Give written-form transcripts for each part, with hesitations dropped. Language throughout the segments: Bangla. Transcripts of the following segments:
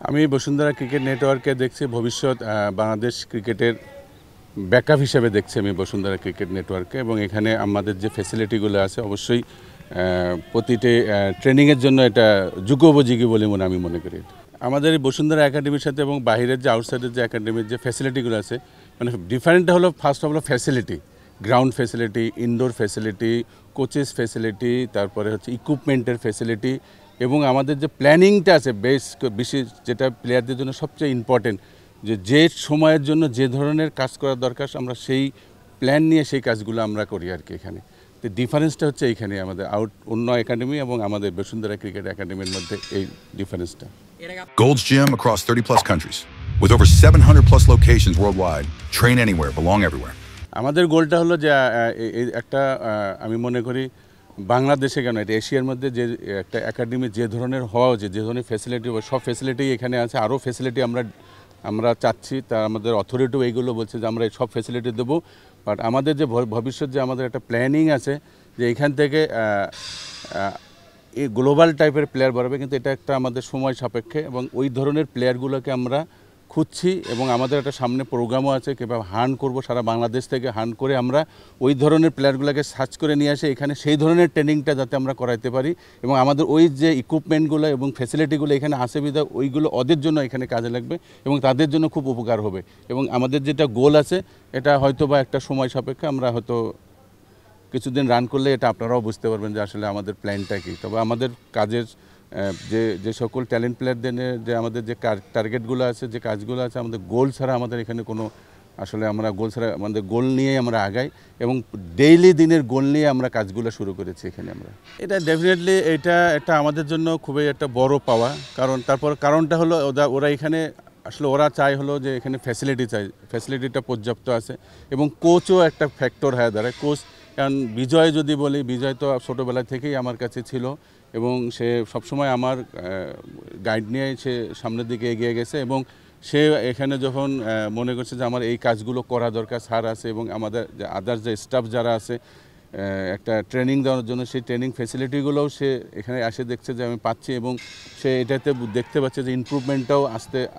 আমি বসুন্ধরা ক্রিকেট নেটওয়ার্কে দেখছি ভবিষ্যৎ বাংলাদেশ ক্রিকেটের ব্যাকআপ হিসেবে দেখছি আমি বসুন্ধরা ক্রিকেট নেটওয়ার্কে, এবং এখানে আমাদের যে ফ্যাসিলিটিগুলো আছে অবশ্যই প্রতিটি ট্রেনিংয়ের জন্য এটা যুগোপযোগী বলে আমি মনে করি। আমাদের এই বসুন্ধরা একাডেমির সাথে এবং বাইরের যে আউটসাইডের যে একাডেমির যে ফ্যাসিলিটিগুলো আছে, মানে ডিফারেন্টটা হলো first of all facility, ground facility, indoor facility, coaches facility, তারপরে হচ্ছে ইকুইপমেন্টের ফ্যাসিলিটি, এবং আমাদের যে প্ল্যানিংটা আছে বিশেষ যেটা প্লেয়ারদের জন্য সবচেয়ে ইম্পর্টেন্ট, যে সময়ের জন্য যে ধরনের কাজ করা দরকার আমরা সেই প্ল্যান নিয়ে সেই কাজগুলো আমরা করি আর কি। এখানে তো ডিফারেন্সটা হচ্ছে এইখানে আমাদের অন্য একাডেমি এবং আমাদের বসুন্ধরা ক্রিকেট একাডেমির মধ্যে এই ডিফারেন্সটা। Gold's Gym across 30 plus countries with over 700 plus locations worldwide. Train anywhere, belong everywhere. আমাদের গোলটা হলো যে একটা আমি মনে করি বাংলাদেশে কেন এটা এশিয়ার মধ্যে যে একটা একাডেমি যে ধরনের হওয়া উচিত, যে ধরনের ফ্যাসিলিটি, সব ফ্যাসিলিটি এখানে আছে, আরও ফ্যাসিলিটি আমরা চাচ্ছি। তা আমাদের অথরিটিও এইগুলো বলছে যে আমরা এই সব ফ্যাসিলিটি দেবো। বাট আমাদের যে ভবিষ্যৎ যে আমাদের একটা প্ল্যানিং আছে যে এখান থেকে এই গ্লোবাল টাইপের প্লেয়ার বাড়বে, কিন্তু এটা একটা আমাদের সময় সাপেক্ষে, এবং ওই ধরনের প্লেয়ারগুলোকে আমরা খুঁজছি এবং আমাদের একটা সামনে প্রোগ্রামও আছে কীভাবে হান্ট করব, সারা বাংলাদেশ থেকে হান্ট করে আমরা ওই ধরনের প্লেয়ারগুলোকে সার্চ করে নিয়ে আসে এখানে, সেই ধরনের ট্রেনিংটা যাতে আমরা করাইতে পারি, এবং আমাদের ওই যে ইকুইপমেন্টগুলো এবং ফ্যাসিলিটিগুলো এখানে আসে বিধা ওইগুলো ওদের জন্য এখানে কাজে লাগবে এবং তাদের জন্য খুব উপকার হবে। এবং আমাদের যেটা গোল আছে এটা হয়তো বা একটা সময় সাপেক্ষে, আমরা হয়তো কিছুদিন রান করলে এটা আপনারাও বুঝতে পারবেন যে আসলে আমাদের প্ল্যানটা কী। তবে আমাদের কাজের যে সকল ট্যালেন্ট প্লেয়ারদের যে আমাদের যে টার্গেটগুলো আছে, যে কাজগুলো আছে, আমাদের গোল ছাড়া আমাদের এখানে কোনো আসলে আমরা গোল ছাড়া আমাদের গোল নিয়েই আমরা আগাই এবং ডেইলি দিনের গোল নিয়ে আমরা কাজগুলো শুরু করেছি এখানে আমরা। এটা ডেফিনেটলি এটা আমাদের জন্য খুবই একটা বড় পাওয়া, কারণটা হলো ওরা এখানে আসলে ওরা চায় হলো যে এখানে ফ্যাসিলিটি চাই, ফ্যাসিলিটিটা পর্যাপ্ত আছে, এবং কোচও একটা ফ্যাক্টর হয়ে দাঁড়ায়। কোচ, কারণ বিজয় যদি বলি, বিজয় তো ছোটোবেলা থেকেই আমার কাছে ছিল এবং সে সবসময় আমার গাইড নিয়ে সে সামনের দিকে এগিয়ে গেছে, এবং সে এখানে যখন মনে করছে যে আমার এই কাজগুলো করা দরকার, স্যার আছে এবং আমাদের আদার্স যে স্টাফ যারা আছে একটা ট্রেনিং দেওয়ার জন্য, সেই ট্রেনিং ফ্যাসিলিটিগুলোও সে এখানে আসে দেখছে যে আমি পাচ্ছি, এবং সে এটাতে দেখতে পাচ্ছে যে ইমপ্রুভমেন্টটাও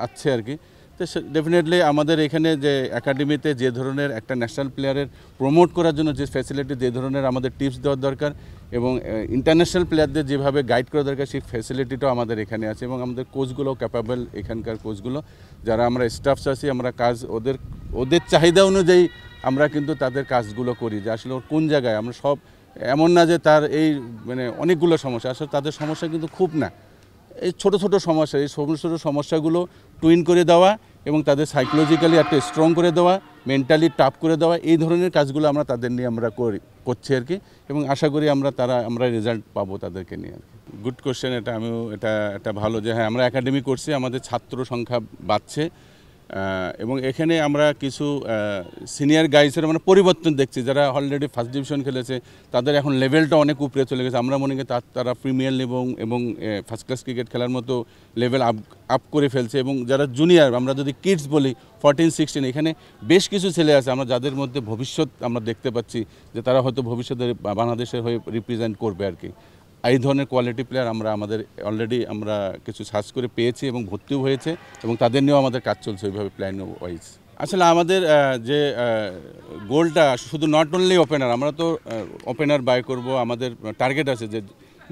আসছে আর কি। তো ডেফিনেটলি আমাদের এখানে যে একাডেমিতে যে ধরনের একটা ন্যাশনাল প্লেয়ারের প্রমোট করার জন্য যে ফ্যাসিলিটি, যে ধরনের আমাদের টিপস দেওয়ার দরকার এবং ইন্টারন্যাশনাল প্লেয়ারদের যেভাবে গাইড করা দরকার, সেই ফ্যাসিলিটিটাও আমাদের এখানে আছে, এবং আমাদের কোচগুলোও ক্যাপাবল, এখানকার কোচগুলো যারা আমরা স্টাফস আছি, আমরা কাজ ওদের চাহিদা অনুযায়ী আমরা কিন্তু তাদের কাজগুলো করি, যে আসলে ওর কোন জায়গায় আমরা সব এমন না যে তার এই মানে অনেকগুলো সমস্যা, আসলে তাদের সমস্যা কিন্তু খুব না, এই ছোটো ছোটো সমস্যা, এই ছোটো ছোটো সমস্যাগুলো টুইন করে দেওয়া এবং তাদের সাইকোলজিক্যালি একটা স্ট্রং করে দেওয়া, মেন্টালি টাফ করে দেওয়া, এই ধরনের কাজগুলো আমরা তাদের নিয়ে আমরা করছি আর কি, এবং আশা করি আমরা রেজাল্ট পাবো তাদেরকে নিয়ে আর কি। গুড কোশ্চেন, এটা ভালো যে হ্যাঁ আমরা একাডেমি করছি, আমাদের ছাত্র সংখ্যা বাড়ছে, এবং এখানে আমরা কিছু সিনিয়র গাইজের আমরা পরিবর্তন দেখছি, যারা অলরেডি ফার্স্ট ডিভিশন খেলেছে তাদের এখন লেভেলটা অনেক উপরে চলে গেছে। আমরা মনে করি তারা প্রিমিয়ার এবং ফার্স্ট ক্লাস ক্রিকেট খেলার মতো লেভেল আপ করে ফেলছে, এবং যারা জুনিয়র, আমরা যদি কিডস বলি 14-16, এখানে বেশ কিছু ছেলে আছে আমরা যাদের মধ্যে ভবিষ্যৎ আমরা দেখতে পাচ্ছি যে তারা হয়তো ভবিষ্যতে বাংলাদেশের হয়ে রিপ্রেজেন্ট করবে আর কি। এই ধরনের কোয়ালিটি প্লেয়ার আমাদের অলরেডি আমরা কিছু সার্চ করে পেয়েছি এবং ভর্তিও হয়েছে, এবং তাদের নিয়েও আমাদের কাজ চলছে ওইভাবে প্ল্যান ওয়াইজ। আসলে আমাদের যে গোলটা শুধু নট অনলি ওপেনার, আমরা তো ওপেনার বাই করব, আমাদের টার্গেট আছে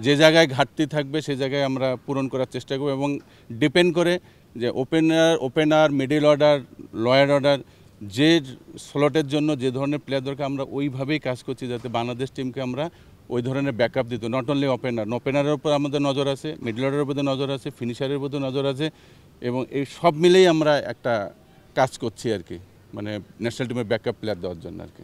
যে জায়গায় ঘাটতি থাকবে সেই জায়গায় আমরা পূরণ করার চেষ্টা করব, এবং ডিপেন্ড করে যে opener middle order, lower order, যে স্লটের জন্য যে ধরনের প্লেয়ার দরকার আমরা ওইভাবেই কাজ করছি, যাতে বাংলাদেশ টিমকে আমরা ওই ধরনের ব্যাকআপ দিত। নট অনলি ওপেনারের উপর আমাদের নজর আছে, মিডল অর্ডারের উপর নজর আছে, ফিনিশারের উপর নজর আছে, এবং এই সব মিলেই আমরা একটা কাজ করছি আর কি, মানে ন্যাশনাল টিমের ব্যাকআপ প্লেয়ার দেওয়ার জন্য আর কি।